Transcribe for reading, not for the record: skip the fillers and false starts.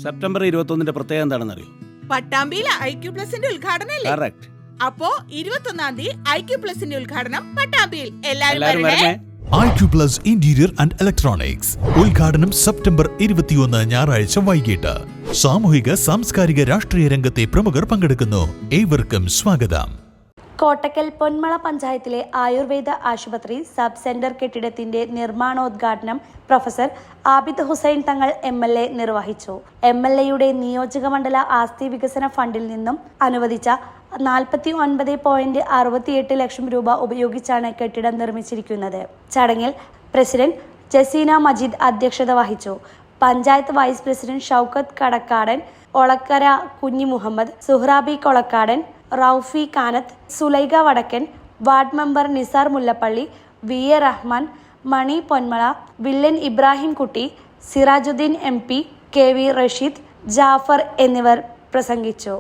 September 21 പ്രത്യേകത എന്താണെന്ന് അറിയോ? പട്ടാമ്പിയിലെ IQ പ്ലസിന്റെ ഉദ്ഘാടനല്ലേ? കറക്റ്റ്. അപ്പോ 21-ാം തീയതി IQ പ്ലസിന്റെ ഉദ്ഘാടനം പട്ടാമ്പിയിൽ. എല്ലാവരും വരണേ. IQ plus interior and electronics ഉദ്ഘാടനം സെപ്റ്റംബർ 21 ഞായറാഴ്ച വൈകിട്ട്. സാമൂഹിക സാംസ്കാരിക രാഷ്ട്രീയ രംഗത്തെ പ്രമുഖർ പങ്കെടുക്കുന്നു. ഏവർക്കും സ്വാഗതം. കോട്ടക്കൽ പൊന്മള പഞ്ചായത്തിലെ ആയുർവേദ ആശുപത്രി സബ് സെന്റർ കെട്ടിടത്തിന്റെ നിർമ്മാണോദ്ഘാടനം പ്രൊഫസർ ആബിദ് ഹുസൈൻ തങ്ങൾ MLA നിർവഹിച്ചു. MLAയുടെ നിയോജക മണ്ഡല ആസ്തി വികസന ഫണ്ടിൽ നിന്നും അനുവദിച്ച 49.68 ലക്ഷം രൂപ ഉപയോഗിച്ചാണ് കെട്ടിടം നിർമ്മിച്ചിരിക്കുന്നത്. ചടങ്ങിൽ പ്രസിഡന്റ് ജസീന മജീദ് അധ്യക്ഷത വഹിച്ചു. Panchayat vice president Shoukath Kadakkadan, Olakkara Kunhi Muhammad, Suhrabi Kolakkadan, Raufi Kanath, Sulaikha Vadakkan, ward member Nisar Mullappally, VA Rahman, Mani Ponmala, Villan Ibrahim Kutty, Sirajuddeen MP, KV Rasheed, Jafar എന്നിവർ പ്രസംഗിച്ചു.